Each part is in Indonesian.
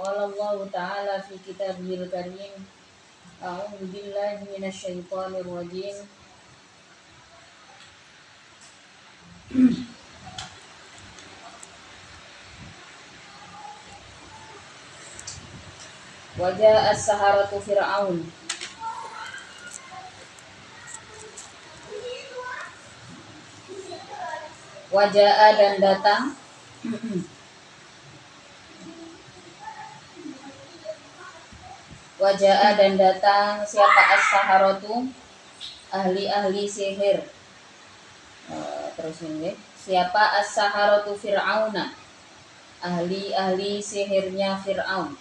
Qala Allah Ta'ala fi kitabihil karim. A'udzu billahi minasyaitonir rajim. Wajah as-saharatu Fir'aun. Wajah dan datang Wajah dan datang siapa as-saharatu, ahli-ahli sihir. Terus ini siapa as-saharatu Fir'auna, ahli-ahli sihirnya Fir'aun.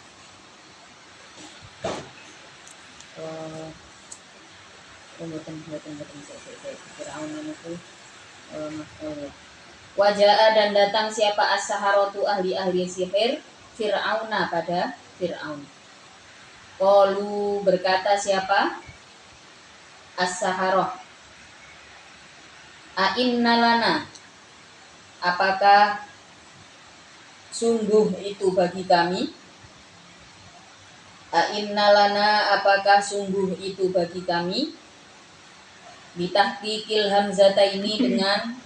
Fir'aun itu Wajah dan datang siapa as-saharatu, ahli-ahli sihir Fir'auna pada Fir'aun. Qalu berkata siapa as-saharah, a'inna lana, apakah sungguh itu bagi kami, a'inna lana, apakah sungguh itu bagi kami, bitahqiqil hamzataini, dengan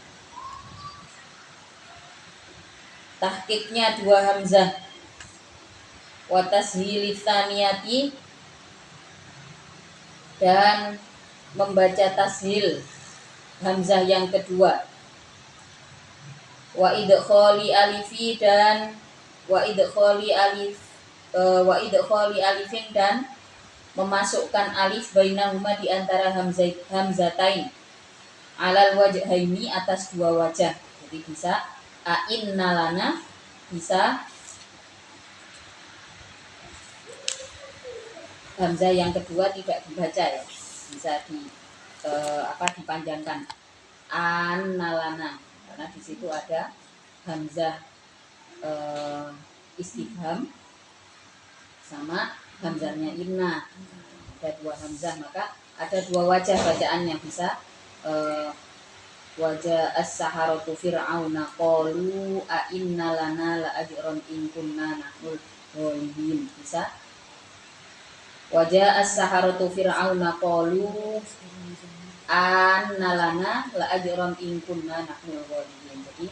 tahqiqnya dua hamzah, wa tashilits tsaniyati, dan membaca tashil hamzah yang kedua, wa idkhali alifi, dan wa idkhali alifin, dan memasukkan alif bainahuma di antara hamzatain, alal wajhaini, atas dua wajah. Jadi bisa a'inna lana, bisa hamzah yang kedua tidak dibaca ya, bisa dipanjangkan annalana, karena di situ ada hamzah istifham sama hamzahnya inna, ada dua hamzah, maka ada dua wajah bacaannya, bisa wajah as-saharatu Fir'auna qalu a'inna lana la ajran in kunna nahnul ghalibin, bisa wajah as-saharatu Fir'auna qalu anna lana la ajran in kunna nahnul ghalibin. Jadi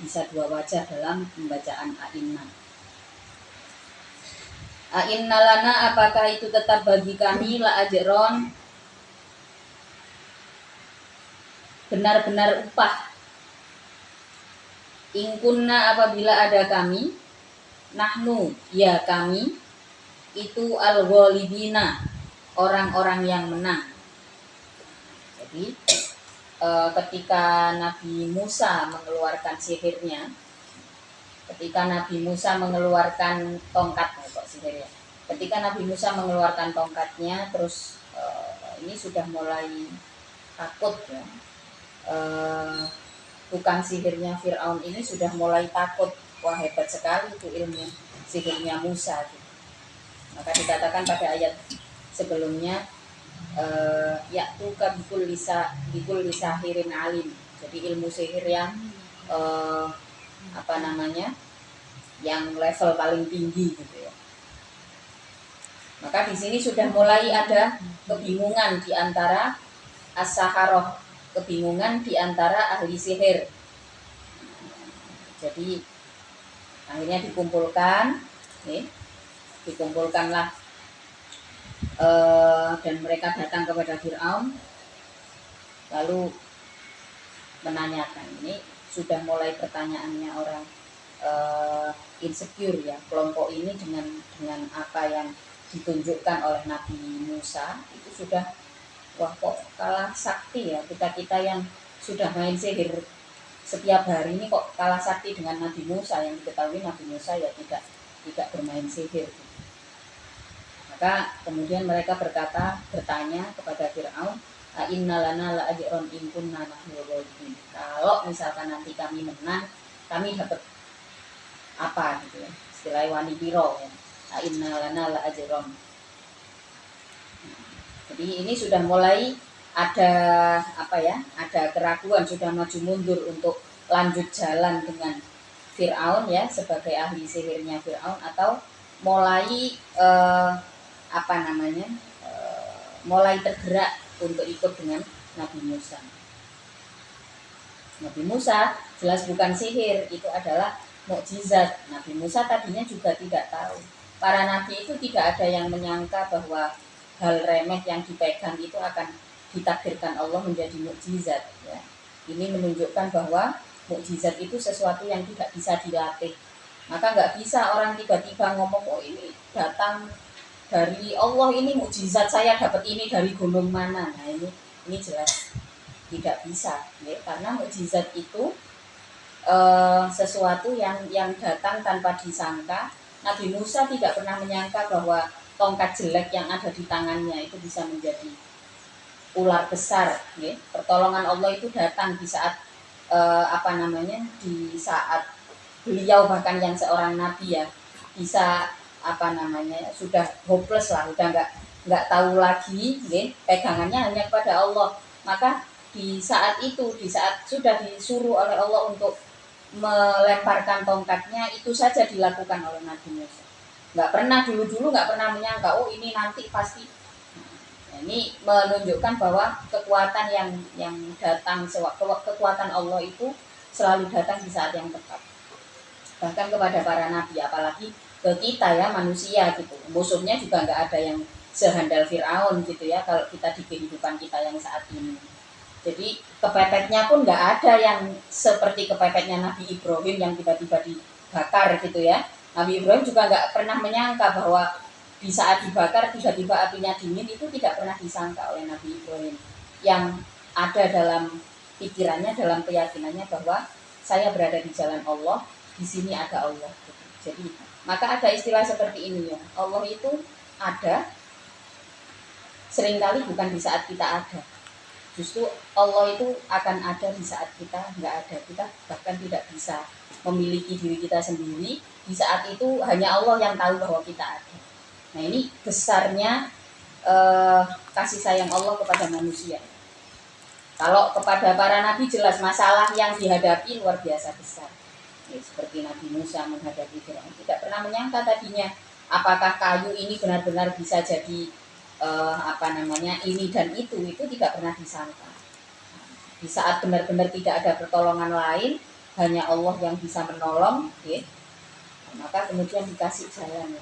bisa dua wajah dalam pembacaan a'inna. A'inna lana, apakah itu tetap bagi kami, la ajron, benar-benar upah, ingkunna, apabila ada kami, nahnu, ya kami, itu al-ghalibina, orang-orang yang menang. Jadi ketika Nabi Musa mengeluarkan sihirnya, ketika Nabi Musa mengeluarkan tongkatnya, ketika Nabi Musa mengeluarkan tongkatnya, terus ini sudah mulai takut ya. Tukang sihirnya Fir'aun ini sudah mulai takut, wah hebat sekali itu ilmu sihirnya Musa gitu. Maka dikatakan pada ayat sebelumnya, ya'tuka bikul lisahirin alim. Jadi ilmu sihir yang yang level paling tinggi gitu ya. Maka di sini sudah mulai ada kebingungan di antara as-saharah, kebingungan di antara ahli sihir. Jadi akhirnya dikumpulkanlah dan mereka datang kepada Fir'aun, lalu menanyakan. Ini sudah mulai pertanyaannya orang insecure ya, kelompok ini dengan apa yang ditunjukkan oleh Nabi Musa itu sudah, wah kok kalah sakti ya, kita yang sudah main sihir setiap hari ini kok kalah sakti dengan Nabi Musa, yang diketahui Nabi Musa ya tidak bermain sihir. Maka kemudian mereka bertanya kepada Fir'aun, a'inna lana la ajron in kunna nahnul ghalibin. Kalau misalkan nanti kami menang, kami dapat apa gitu ya, istilah wani piro ya. A'inna lana la ajron. Jadi ini sudah mulai ada ada keraguan, sudah maju mundur untuk lanjut jalan dengan Fir'aun ya, sebagai ahli sihirnya Fir'aun, atau mulai mulai tergerak untuk ikut dengan Nabi Musa. Nabi Musa jelas bukan sihir, itu adalah mukjizat. Nabi Musa tadinya juga tidak tahu. Para nabi itu tidak ada yang menyangka bahwa hal remeh yang dipegang itu akan ditakdirkan Allah menjadi mukjizat. Ya. Ini menunjukkan bahwa mukjizat itu sesuatu yang tidak bisa dilatih. Maka nggak bisa orang tiba-tiba ngomong, oh ini datang dari Allah, ini mukjizat saya dapat ini dari gunung mana. Nah ini jelas tidak bisa, ya, karena mukjizat itu sesuatu yang datang tanpa disangka. Nabi Musa tidak pernah menyangka bahwa tongkat jelek yang ada di tangannya itu bisa menjadi ular besar. Ya. Pertolongan Allah itu datang di saat di saat beliau bahkan yang seorang nabi ya bisa sudah hopeless lah, udah nggak tahu lagi, ya, pegangannya hanya kepada Allah. Maka di saat itu, di saat sudah disuruh oleh Allah untuk melemparkan tongkatnya, itu saja dilakukan oleh Nabi Musa. Nggak pernah menyangka, oh ini nanti pasti. Nah, ini menunjukkan bahwa kekuatan yang datang kekuatan Allah itu selalu datang di saat yang tepat. Bahkan kepada para nabi, apalagi ke kita ya manusia gitu. Musuhnya juga nggak ada yang sehandal Fir'aun gitu ya kalau kita di kehidupan kita yang saat ini. Jadi kepepetnya pun nggak ada yang seperti kepepetnya Nabi Ibrahim yang tiba-tiba dibakar gitu ya. Nabi Ibrahim juga nggak pernah menyangka bahwa di saat dibakar tiba-tiba apinya dingin, itu tidak pernah disangka oleh Nabi Ibrahim. Yang ada dalam pikirannya, dalam keyakinannya bahwa saya berada di jalan Allah, di sini ada Allah. Jadi maka ada istilah seperti ini ya, Allah itu ada seringkali bukan di saat kita ada. Justru Allah itu akan ada di saat kita nggak ada. Kita bahkan tidak bisa memiliki diri kita sendiri. Di saat itu hanya Allah yang tahu bahwa kita ada. Nah ini besarnya kasih sayang Allah kepada manusia. Kalau kepada para nabi jelas masalah yang dihadapi luar biasa besar. Ya, seperti Nabi Musa menghadapi Firaun, tidak pernah menyangka tadinya apakah kayu ini benar-benar bisa jadi ini dan itu tidak pernah disangka. Di saat benar-benar tidak ada pertolongan lain, hanya Allah yang bisa menolong, ya, maka kemudian dikasih jalan.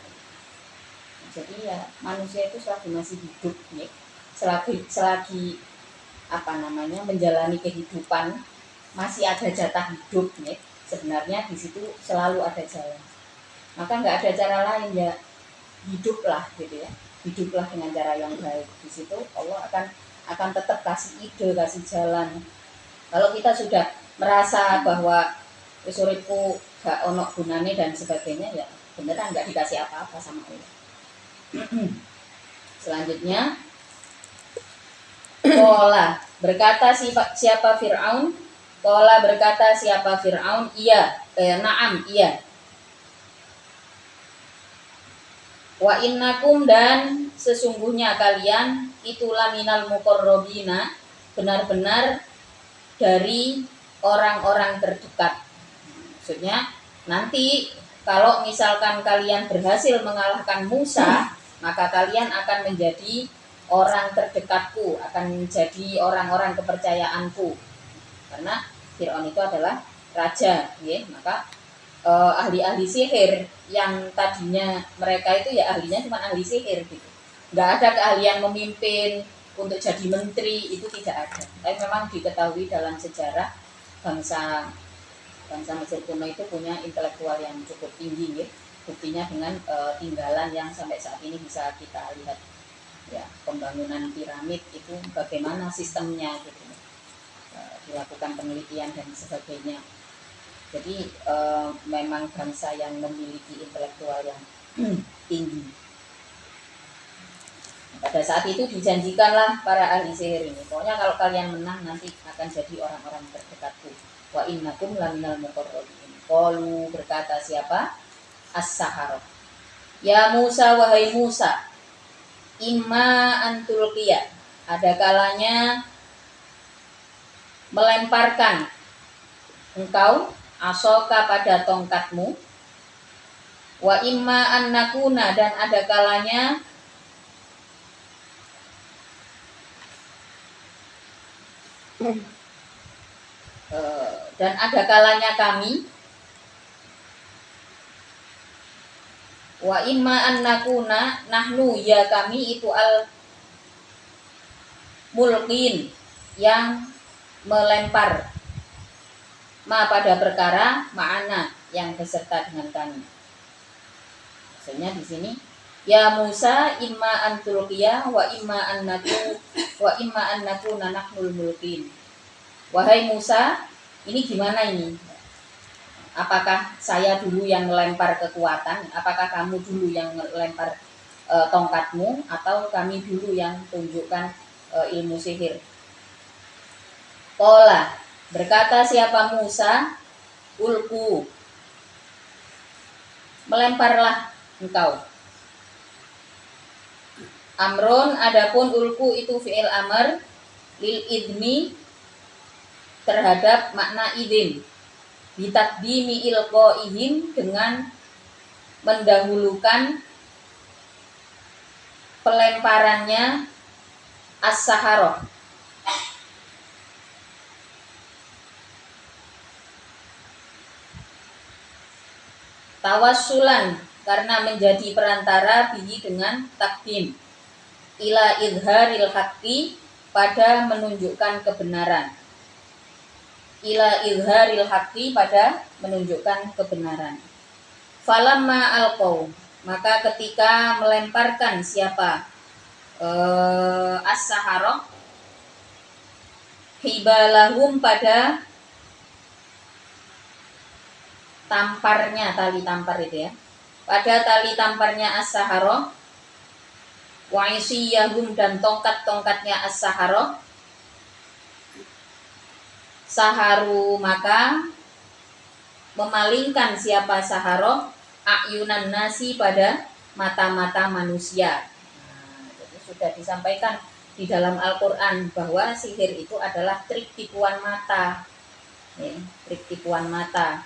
Jadi ya manusia itu selagi masih hidup, ya, selagi menjalani kehidupan, masih ada jatah hidup, ya, sebenarnya di situ selalu ada jalan. Maka nggak ada cara lain, ya hiduplah gitu ya. Hiduplah dengan cara yang baik. Di situ Allah akan tetap kasih ide, kasih jalan. Kalau kita sudah merasa bahwa uripku gak ono gunane dan sebagainya, ya beneran nggak dikasih apa-apa sama Allah. Selanjutnya, Qala berkata siapa Fir'aun? Qala berkata siapa Fir'aun? Na'am, iya. Wa innakum, dan sesungguhnya kalian itulah minal muqarrabina, benar-benar dari orang-orang terdekat. Maksudnya nanti kalau misalkan kalian berhasil mengalahkan Musa, maka kalian akan menjadi orang terdekatku, akan menjadi orang-orang kepercayaanku. Karena Fir'aun itu adalah raja, ya, maka ahli-ahli sihir yang tadinya mereka itu ya ahlinya cuma ahli sihir gitu, nggak ada keahlian memimpin untuk jadi menteri, itu tidak ada. Tapi memang diketahui dalam sejarah bangsa Mesir kuno itu punya intelektual yang cukup tinggi, gitu. Buktinya dengan tinggalan yang sampai saat ini bisa kita lihat ya, pembangunan piramid itu bagaimana sistemnya gitu, dilakukan penelitian dan sebagainya. Jadi memang bangsa yang memiliki intelektual yang tinggi. Pada saat itu dijanjikanlah para ahli sihir ini, pokoknya kalau kalian menang nanti akan jadi orang-orang terdekatku. Wa innakum laminal muqarrabin. Qalu, berkata siapa? As-saharah. Ya Musa, wahai Musa, imma antulqiya, ada kalanya melemparkan engkau asoka pada tongkatmu, wa imma an nakuna dan ada kalanya kami, wa imma an nakuna nahnu ya kami itu al mulkin yang melempar ma pada perkara ma'ana yang beserta dengan kami. Maksudnya di sini ya Musa imma an tulqiya wa imma an nakuna nahnul mulkin. Wahai Musa, ini gimana ini? Apakah saya dulu yang melempar kekuatan? Apakah kamu dulu yang melempar tongkatmu atau kami dulu yang tunjukkan ilmu sihir? Qala, berkata siapa Musa, ulku, melemparlah engkau. Amron, adapun ulku itu fi'il amr lil idmi terhadap makna idin, bitakdimi ilqaihim dengan mendahulukan pelemparannya as-saharoh. Tawassulan karena menjadi perantara bihi dengan takdim ila idharil haqqi pada menunjukkan kebenaran. Ila idharil haqqi pada menunjukkan kebenaran. Falamma alqaw, maka ketika melemparkan siapa as-saharah hibalahum pada tamparnya, tali tampar itu ya, pada tali tamparnya as-saharah wa isiyahum dan tongkat-tongkatnya as-saharah saharu maka memalingkan siapa saharoh ayunan nasi pada mata-mata manusia. Jadi sudah disampaikan di dalam Al-Quran bahwa sihir itu adalah trik tipuan mata, ya, trik tipuan mata.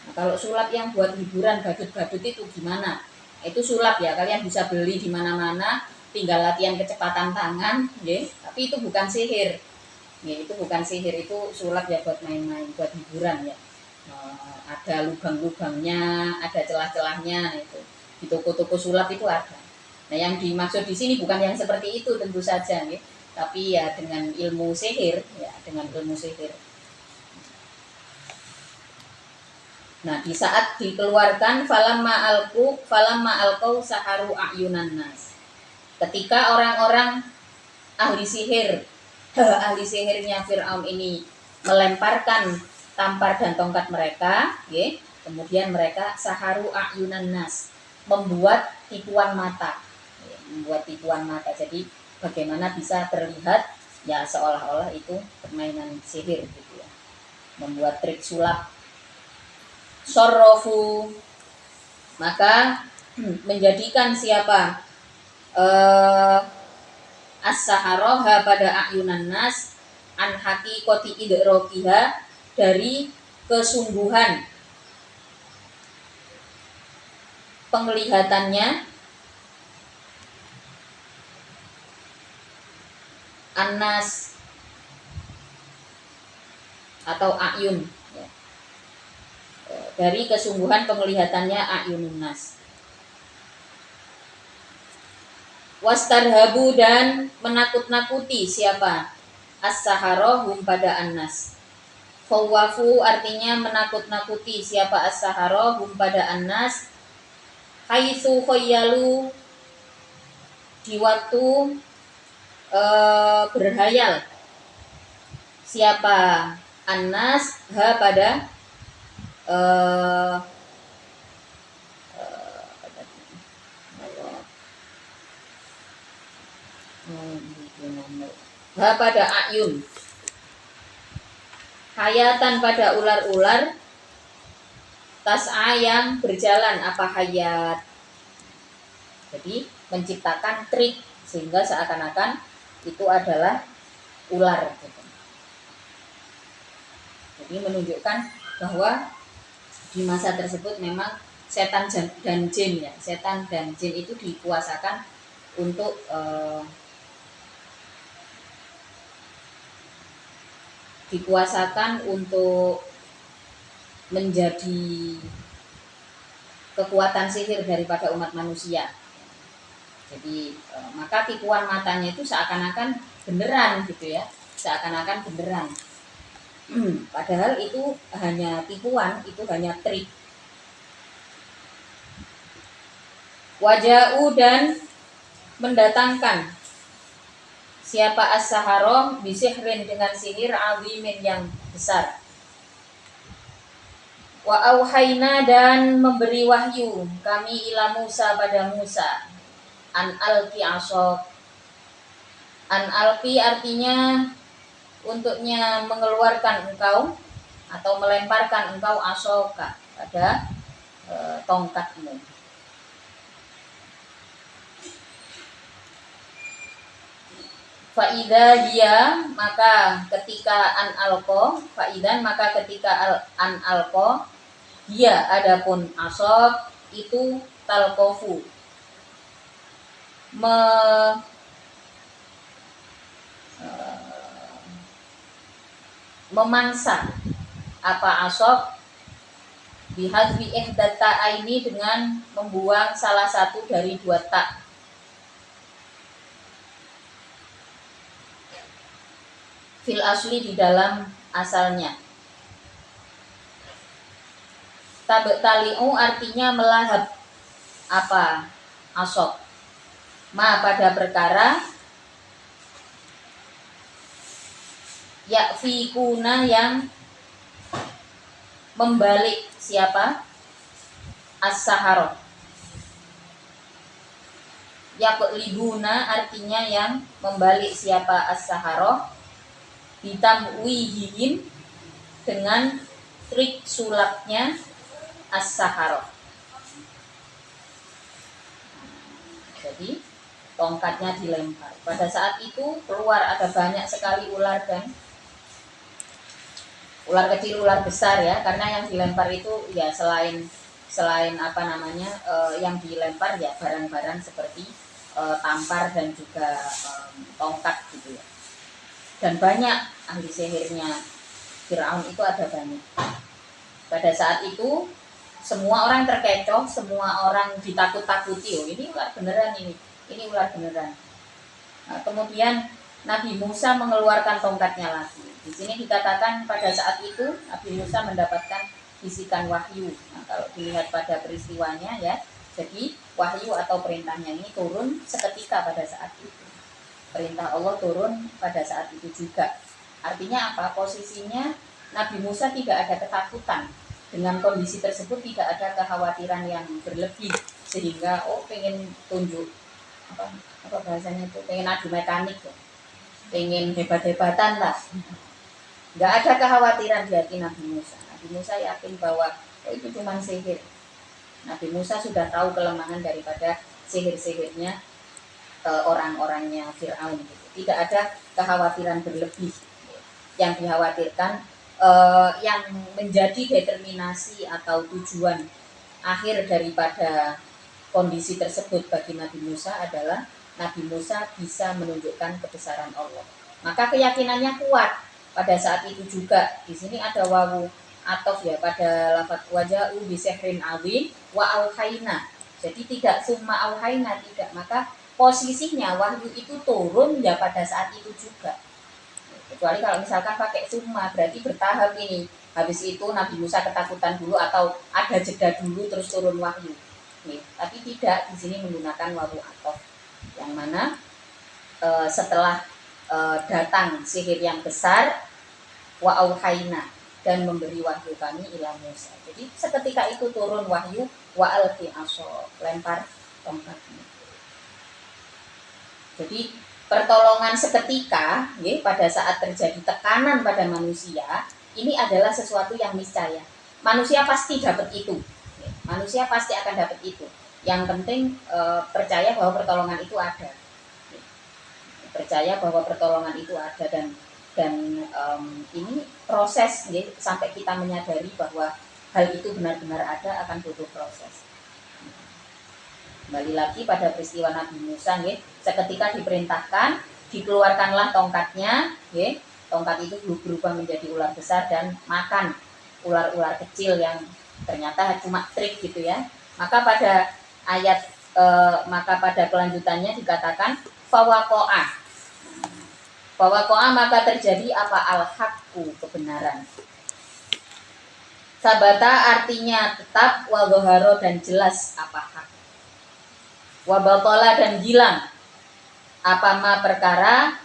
Nah, kalau sulap yang buat hiburan badut-badut itu gimana? Itu sulap ya, kalian bisa beli di mana-mana, tinggal latihan kecepatan tangan, ya. Tapi itu bukan sihir. Ya, itu bukan sihir, itu sulap ya buat main-main, buat hiburan ya. Ada lubang-lubangnya, ada celah-celahnya itu. Di toko-toko sulap itu ada. Nah, yang dimaksud di sini bukan yang seperti itu tentu saja, ya. Tapi ya dengan ilmu sihir, ya dengan ilmu sihir. Nah, di saat dikeluarkan falamma alqau saharu ayunan nas. Ketika orang-orang ahli sihirnya Fir'aun ini melemparkan tampar dan tongkat mereka, ya, kemudian mereka saharu ayunan nas, membuat tipuan mata, ya, membuat tipuan mata. Jadi bagaimana bisa terlihat ya seolah-olah itu permainan sihir gitu ya, membuat trik sulap. Sorrofu, maka menjadikan siapa as-saharoha pada ayunan nas an haqiqati idrokiha dari kesungguhan penglihatannya anas atau ayun, ya. Dari kesungguhan penglihatannya ayunun nas. Wastarhabu dan menakut-nakuti siapa as-saharoh hum pada annas. Fawafu artinya menakut-nakuti siapa as-saharoh hum pada annas. Haitsu khayyalu di waktu berhayal siapa annas ha pada pada ayun, hayatan pada ular-ular, tas'a yang berjalan apa hayat. Jadi menciptakan trik sehingga seakan-akan itu adalah ular gitu. Jadi menunjukkan bahwa di masa tersebut memang setan dan jin ya, setan dan jin itu dikuasakan untuk menjadi kekuatan sihir daripada umat manusia. Jadi maka tipuan matanya itu seakan-akan beneran gitu ya, seakan-akan beneran. Padahal itu hanya tipuan, itu hanya trik. Waja'u dan mendatangkan siapa as-sahara bisihrin dengan sihir azimin yang besar. Wa auhayna dan memberi wahyu kami ila Musa pada Musa an alqi asok. An alqi artinya untuknya mengeluarkan engkau atau melemparkan engkau asoka pada tongkatmu. Faida dia maka ketika an alqo faidan maka ketika an alqo dia adapun asok itu talqofu memangsa apa asok bihadfi ihdata aini dengan membuang salah satu dari dua tak. Fil asli di dalam asalnya. Tabtali'u artinya melahap apa asok ma pada perkara yakfikuna yang membalik siapa as-sahara. Yaqlibuna artinya yang membalik siapa as-sahara ditamwihihim dengan trik sulapnya as-sahara. Jadi tongkatnya dilempar. Pada saat itu keluar ada banyak sekali ular dan ular kecil, ular besar ya, karena yang dilempar itu ya selain apa namanya yang dilempar ya barang-barang seperti tampar dan juga tongkat gitu ya. Dan banyak ahli sihirnya Firaun itu ada banyak. Pada saat itu semua orang terkecoh, semua orang ditakut-takuti. Oh ini ular beneran ini ular beneran. Nah, kemudian Nabi Musa mengeluarkan tongkatnya lagi. Di sini dikatakan pada saat itu Nabi Musa mendapatkan bisikan wahyu. Nah, kalau dilihat pada peristiwanya ya, jadi wahyu atau perintahnya ini turun seketika pada saat itu. Perintah Allah turun pada saat itu juga. Artinya apa? Posisinya Nabi Musa tidak ada ketakutan. Dengan kondisi tersebut tidak ada kekhawatiran yang berlebih sehingga pengen tunjuk apa bahasanya itu, pengen adu mekanik ya. Pengen hebat-hebatan lah. Nggak ada kekhawatiran di hati Nabi Musa. Nabi Musa yakin bahwa itu cuma sihir. Nabi Musa sudah tahu kelemahan daripada sihir-sihirnya orang-orangnya Firaun gitu. Tidak ada kekhawatiran berlebih. Yang dikhawatirkan yang menjadi determinasi atau tujuan akhir daripada kondisi tersebut bagi Nabi Musa adalah Nabi Musa bisa menunjukkan kebesaran Allah. Maka keyakinannya kuat pada saat itu juga. Di sini ada wawu atof ya pada lafaz waja'u bisihrin azim wa auhayna. Jadi tidak summa auhayna, tidak. Maka posisinya wahyu itu turun ya pada saat itu juga. Kecuali kalau misalkan pakai summa berarti bertahap ini. Habis itu Nabi Musa ketakutan dulu atau ada jeda dulu terus turun wahyu. Nih, tapi tidak, di sini menggunakan wawu atof yang mana setelah datang sihir yang besar wa auhayna dan memberi wahyu kami ila Musa. Jadi seketika itu turun wahyu wa alqi asok, lempar tongkatnya. Jadi pertolongan seketika ya, pada saat terjadi tekanan pada manusia ini adalah sesuatu yang niscaya. Manusia pasti dapat itu. Ya, manusia pasti akan dapat itu. Yang penting percaya bahwa pertolongan itu ada. Ya, percaya bahwa pertolongan itu ada Dan ini proses ya, sampai kita menyadari bahwa hal itu benar-benar ada akan butuh proses. Kembali lagi pada peristiwa Nabi Musa ya, seketika diperintahkan, dikeluarkanlah tongkatnya ya, tongkat itu berubah menjadi ular besar dan makan ular-ular kecil yang ternyata cuma trik gitu ya. Maka pada maka pada kelanjutannya dikatakan fawaqo'ah. Fawaqo'ah maka terjadi apa? Al-haqqu, kebenaran. Sabata artinya tetap, wa dhahara dan jelas apa hak. Wa batala dan hilang apa ma perkara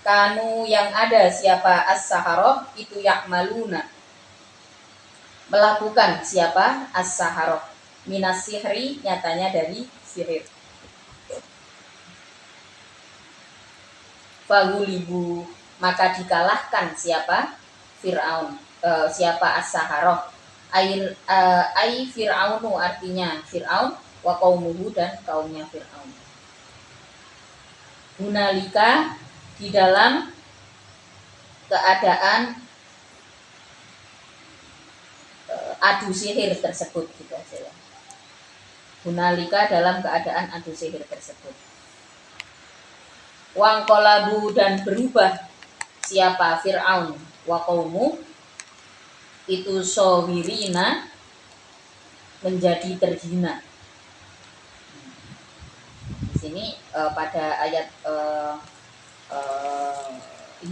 kanu yang ada siapa as-saharah itu yakmaluna melakukan siapa as-saharah minas sihri nyatanya dari sihir. Fagulibu maka dikalahkan siapa Fir'aun, siapa as-saharah ai Fir'aunu artinya Fir'aun wa qaumuhu dan kaumnya Fir'aun. Hunalika di dalam keadaan adu sihir tersebut gitu aja ya. Hunalika dalam keadaan adu sihir tersebut. Wangkolabu dan berubah siapa Fir'aun wa qaumu itu sawirina menjadi terhina. Di sini pada ayat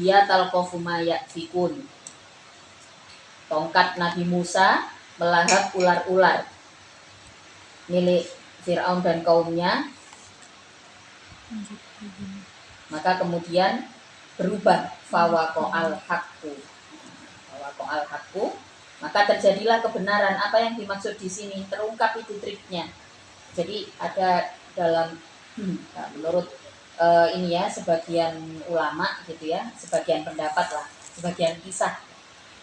ya talqafu ma yafikun. Tongkat Nabi Musa melahap ular-ular milik Fir'aun dan kaumnya. Maka kemudian berubah fawaqo'al haqqu. Fawaqo'al haqqu, maka terjadilah kebenaran. Apa yang dimaksud di sini? Terungkap itu triknya. Jadi ada dalam menurut ini ya sebagian ulama gitu ya, sebagian pendapat lah, sebagian kisah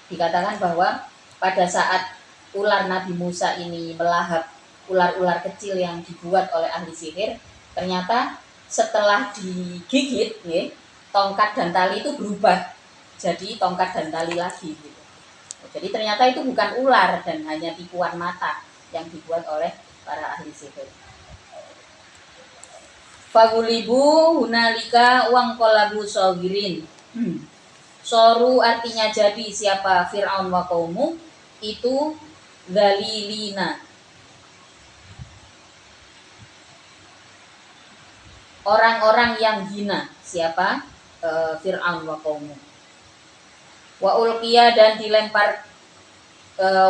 dikatakan bahwa pada saat ular Nabi Musa ini melahap ular-ular kecil yang dibuat oleh ahli sihir, ternyata setelah digigit ya, tongkat dan tali itu berubah jadi tongkat dan tali lagi gitu. Jadi ternyata itu bukan ular dan hanya tipuan mata yang dibuat oleh para ahli sihir. Fagulibu hunalika wangkolabu sawirin. Soru artinya jadi siapa Fir'aun wa qaumu itu dzalilina. Orang-orang yang hina siapa Fir'aun wa qaumu. Wa ulqiya dan dilempar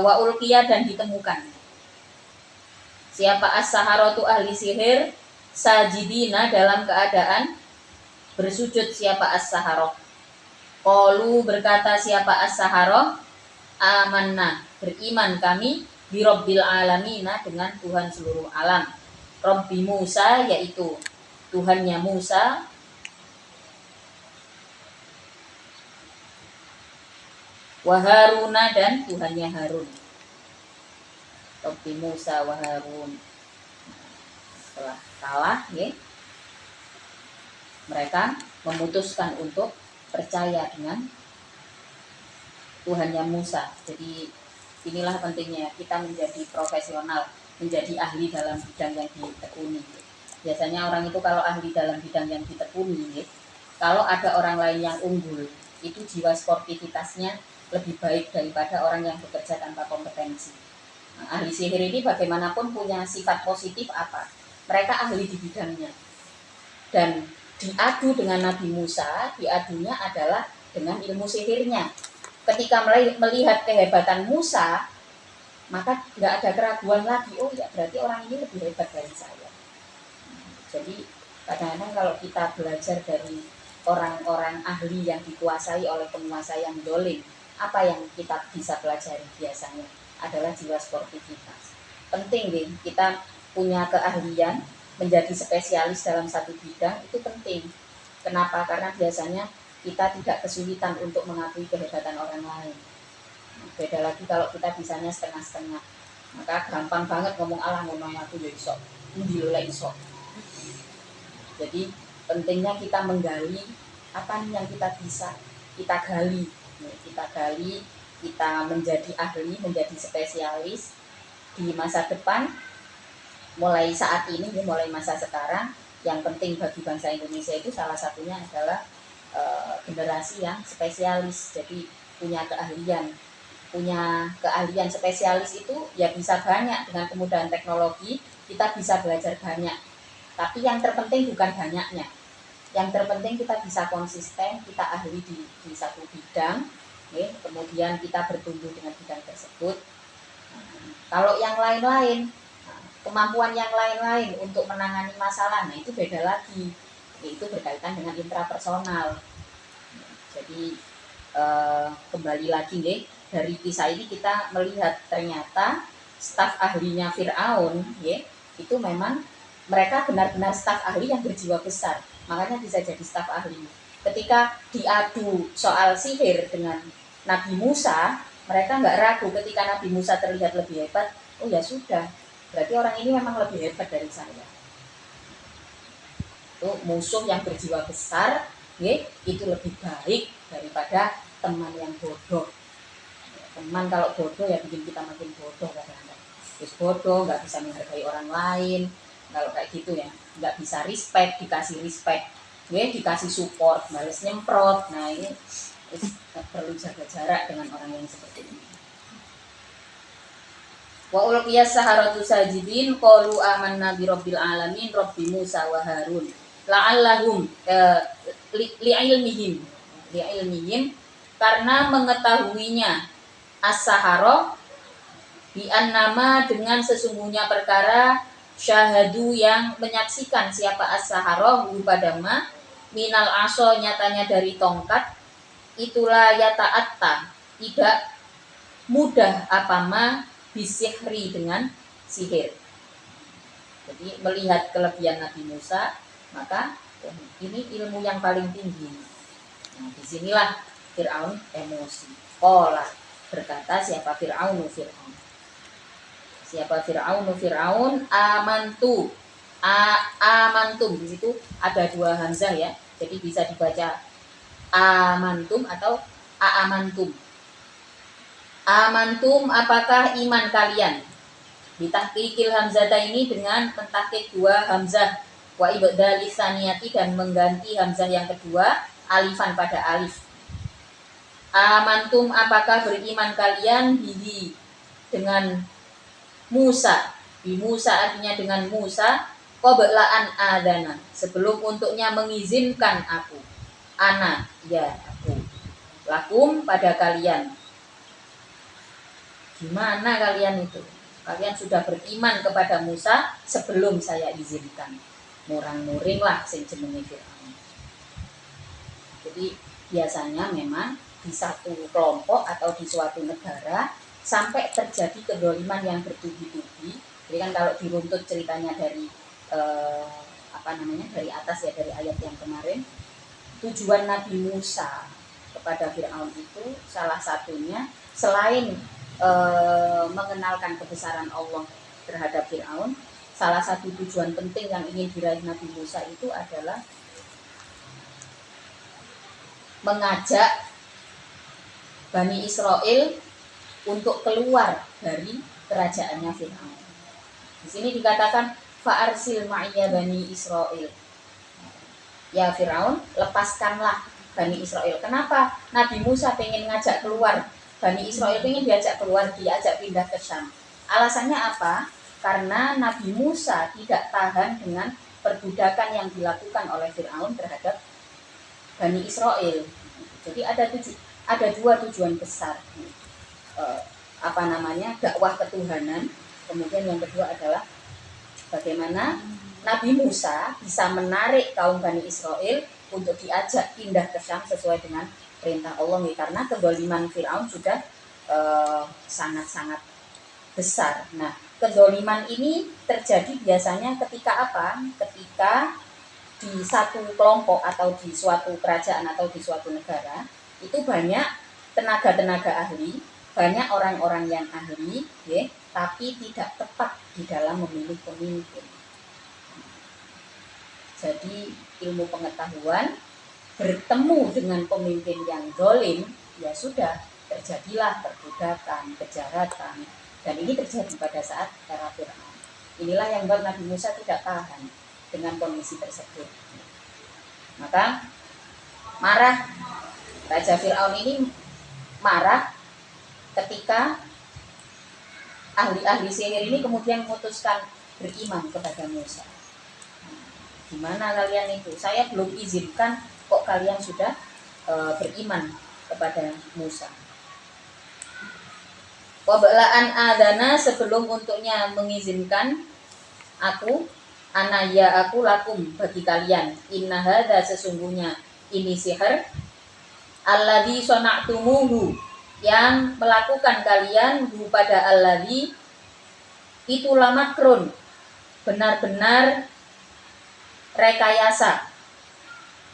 wa ulqiya dan ditemukan. Siapa as-saharatu ahli sihir sajidina dalam keadaan bersujud siapa as-saharah. Qalu berkata siapa as-saharah amanna beriman kami bi rabbil alamina dengan Tuhan seluruh alam. Rabbi Musa yaitu Tuhannya Musa wa Haruna dan Tuhannya Harun. Rabbi Musa wa Harun. Setelah kalah ya, mereka memutuskan untuk percaya dengan Tuhannya Musa. Jadi inilah pentingnya kita menjadi profesional, menjadi ahli dalam bidang yang ditekuni. Biasanya orang itu kalau ahli dalam bidang yang ditekuni, kalau ada orang lain yang unggul, itu jiwa sportivitasnya lebih baik daripada orang yang bekerja tanpa kompetensi. Nah, ahli sihir ini bagaimanapun punya sifat positif apa? Mereka ahli di bidangnya. Dan diadu dengan Nabi Musa, diadunya adalah dengan ilmu sihirnya. Ketika melihat kehebatan Musa, maka nggak ada keraguan lagi. Oh ya, berarti orang ini lebih hebat dari saya. Jadi kadang-kadang kalau kita belajar dari orang-orang ahli yang dikuasai oleh penguasa yang dolim, apa yang kita bisa pelajari biasanya adalah jiwa sportivitas. Penting nih, kita punya keahlian, menjadi spesialis dalam satu bidang itu penting. Kenapa? Karena biasanya kita tidak kesulitan untuk mengakui kehebatan orang lain. Beda lagi kalau kita bisanya setengah-setengah, maka gampang banget ngomong Allah ngomong aku ya iso, ndilolek iso. Jadi pentingnya kita menggali apa yang kita bisa, kita gali, kita menjadi ahli, menjadi spesialis di masa depan. Mulai saat ini, mulai masa sekarang, yang penting bagi bangsa Indonesia itu salah satunya adalah generasi yang spesialis, jadi punya keahlian spesialis itu ya bisa banyak. Dengan kemudahan teknologi kita bisa belajar banyak, tapi yang terpenting bukan banyaknya, yang terpenting kita bisa konsisten, kita ahli di satu bidang, kemudian kita bertumbuh dengan bidang tersebut. Kalau yang lain-lain, kemampuan yang lain-lain untuk menangani masalah, nah itu beda lagi, itu berkaitan dengan intrapersonal. Jadi kembali lagi dari kisah ini kita melihat ternyata staf ahlinya Fir'aun itu memang mereka benar-benar staf ahli yang berjiwa besar, makanya bisa jadi staf ahli. Ketika diadu soal sihir dengan Nabi Musa, mereka nggak ragu. Ketika Nabi Musa terlihat lebih hebat, oh ya sudah, berarti orang ini memang lebih hebat dari saya. Itu musuh yang berjiwa besar, itu lebih baik daripada teman yang bodoh. Teman kalau bodoh ya bikin kita makin bodoh kadang-kadang. Terus bodoh, nggak bisa menghargai orang lain. Kalau kayak gitu ya, nggak bisa respect, dikasih respect, dikasih support, males nyemprot. Nah ini perlu jaga jarak dengan orang yang seperti ini. Wa ulqiyas saharatu sajidin qalu amanna bi rabbil alamin rabbi Musa wa Harun la'allahum li'ilmihim karena mengetahuinya as-sahara bi annama dengan sesungguhnya perkara syahadu yang menyaksikan siapa as-sahara padama minal aso nyatanya dari tongkat itulah yata'atta tidak mudah apama bisihri dengan sihir. Jadi melihat kelebihan Nabi Musa, maka ini ilmu yang paling tinggi. Nah, disinilah Fir'aun emosi. Qala berkata siapa Fir'aun? Siapa Fir'aun amantu. Amantum di situ ada dua hamzah ya. Jadi bisa dibaca amantum atau aamantum. Amantum apakah iman kalian? Ditahqiqil hamzata ini dengan mentahqiq dua hamzah wa ibdal lisaniyati dan mengganti hamzah yang kedua alifan pada alif. Amantum apakah beriman kalian bihi dengan Musa. Bi Musa artinya dengan Musa qablaan adana sebelum untuknya mengizinkan aku. Ana ya aku. Lakum pada kalian. Gimana kalian itu? Kalian sudah beriman kepada Musa sebelum saya izinkan. Murang-muring lah sing jenenge Fir'aun. Jadi biasanya memang di satu kelompok atau di suatu negara sampai terjadi kedoliman yang bertubi-tubi. Jadi kan kalau diruntut ceritanya dari dari atas ya, dari ayat yang kemarin, tujuan Nabi Musa kepada Fir'aun itu salah satunya selain mengenalkan kebesaran Allah terhadap Fir'aun, salah satu tujuan penting yang ingin diraih Nabi Musa itu adalah mengajak Bani Israel untuk keluar dari kerajaannya Fir'aun. Di sini dikatakan fa'arsil ma'iyya Bani Israel. Ya Fir'aun, lepaskanlah Bani Israel. Kenapa Nabi Musa pengen ngajak keluar Bani Israel, ingin diajak keluar, diajak pindah ke Syam? Alasannya apa? Karena Nabi Musa tidak tahan dengan perbudakan yang dilakukan oleh Fir'aun terhadap Bani Israel. Jadi ada dua tujuan besar. Dakwah ketuhanan. Kemudian yang kedua adalah bagaimana Nabi Musa bisa menarik kaum Bani Israel untuk diajak pindah ke Syam sesuai dengan perintah Allah, karena kezaliman Fir'aun sudah sangat-sangat besar. Nah, kezaliman ini terjadi biasanya ketika apa? Ketika di satu kelompok atau di suatu kerajaan atau di suatu negara itu banyak tenaga-tenaga ahli, banyak orang-orang yang ahli, tapi tidak tepat di dalam memilih pemimpin. Jadi ilmu pengetahuan bertemu dengan pemimpin yang zalim, ya sudah, terjadilah perbudakan, kejahatan, dan ini terjadi pada saat era Fir'aun. Inilah yang membuat Nabi Musa tidak tahan dengan kondisi tersebut. Maka marah, Raja Fir'aun ini marah ketika ahli-ahli sihir ini kemudian memutuskan beriman kepada Musa. Gimana kalian itu? Saya belum izinkan kok kalian sudah beriman kepada Musa. Wabalaan adana, sebelum untuknya mengizinkan aku, anaya aku lakum bagi kalian, inna hadza, sesungguhnya ini sihir, alladzi sana'tumuhu, yang melakukan kalian hu pada alladzi, itulah makrun, benar-benar rekayasa,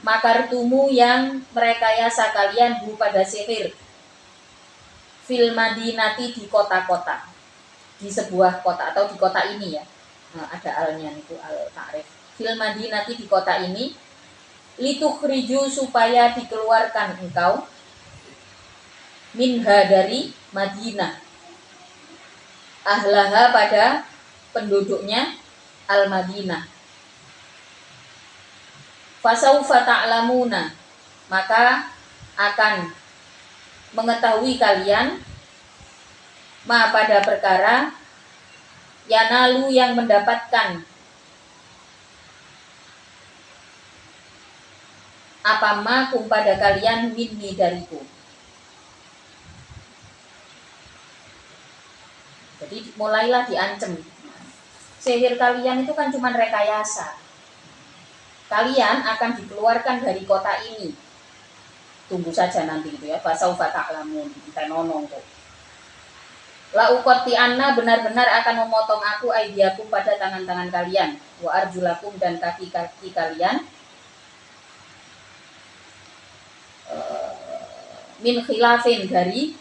makartumu, yang merekayasa kalian hu pada sihir, fil madinati, di kota-kota, di sebuah kota atau di kota ini ya. Nah, ada alnya itu al ta'rif. Fil madinati, di kota ini, litukhriju, supaya dikeluarkan engkau, minha, dari Madinah, ahlaha, pada penduduknya, al Madinah. Fasaufa ta'lamuna, maka akan mengetahui kalian, ma, pada perkara, yanalu, yang mendapatkan, apa ma, kum, pada kalian, minni, dariku. Jadi mulailah diancam. Sihir kalian itu kan cuma rekayasa. Kalian akan dikeluarkan dari kota ini. Tunggu saja nanti gitu ya. Fasaufa ta'lamun, tenonong tuh. La uqatti anna, benar-benar akan memotong aku aidiakum, pada tangan-tangan kalian, wa arjulakum, dan kaki-kaki kalian, min khilafin, dari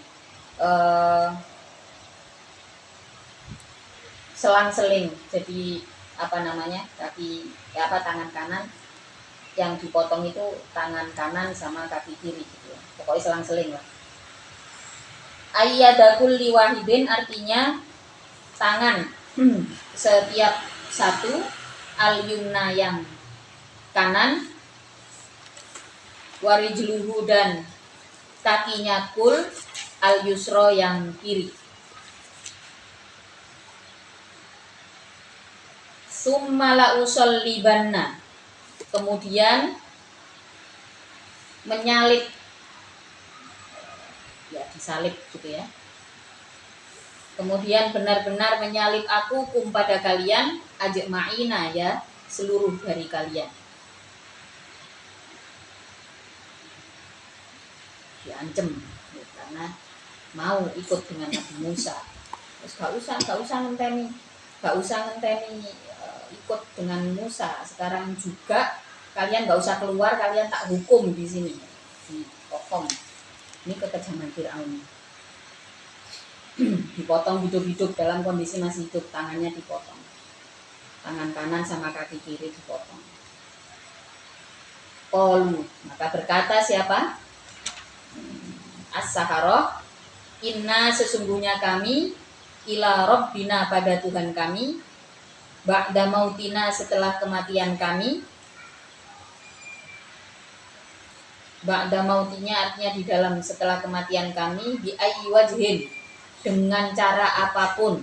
selang-seling. Jadi apa namanya, kaki tangan kanan yang dipotong itu tangan kanan sama kaki kiri gitu ya. Pokoknya selang-seling lah. Ayyadakul liwahidin, artinya tangan setiap satu, al yumna, yang kanan, warijluhu, dan kakinya kul, al yusro, yang kiri. Summala usollibanna, kemudian menyalip, ya disalib gitu ya. Kemudian benar-benar menyalip aku, kum, pada kalian, ajma'ina, ya seluruh dari kalian. Diancem ya, karena mau ikut dengan Nabi Musa. Terus gak usah ngenteni ikut dengan Musa. Sekarang juga kalian gak usah keluar, kalian tak hukum di sini, dipotong. Ini kekejaman Fir'aun. Dipotong hidup-hidup, dalam kondisi masih hidup, tangannya dipotong, tangan kanan sama kaki kiri dipotong. Qalu, maka berkata siapa? As-saharah, inna, sesungguhnya kami, ila rabbina, pada Tuhan kami, ba'da mautina, setelah kematian kami. Ba'da mautinya artinya di dalam, setelah kematian kami, bi ayyi wajhin, dengan cara apapun.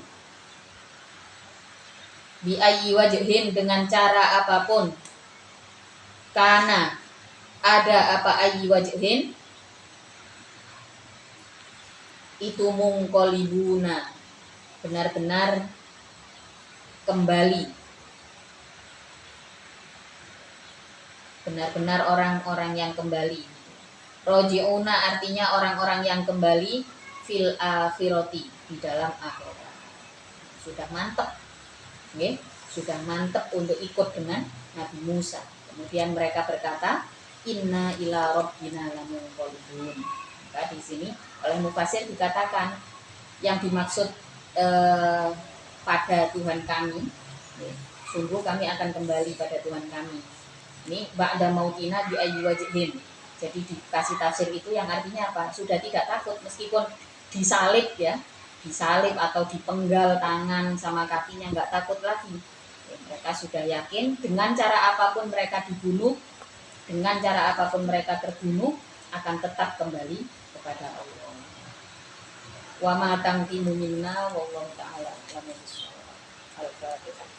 Bi ayyi wajhin, dengan cara apapun. Karena ada apa ayyi wajhin, itu mungkolibuna, benar-benar kembali, benar-benar orang-orang yang kembali. Roji'una, artinya orang-orang yang kembali, fil akhirati, di dalam akhirat. Sudah mantap, okay? Sudah mantap untuk ikut dengan Nabi Musa. Kemudian mereka berkata, inna ila rabbina lamunqalibun. Maka di sini oleh mufasir dikatakan yang dimaksud pada Tuhan kami, sungguh kami akan kembali pada Tuhan kami. Ini ba'da mautina bi ayyi wajhin. Jadi dikasih tafsir itu yang artinya apa? Sudah tidak takut meskipun disalib ya, disalib atau dipenggal tangan sama kakinya, nggak takut lagi. Ya, mereka sudah yakin dengan cara apapun mereka dibunuh, dengan cara apapun mereka terbunuh akan tetap kembali kepada Allah. Wa ma tanqimu minna wallahu ta'ala a'lam. Al-Fatihah.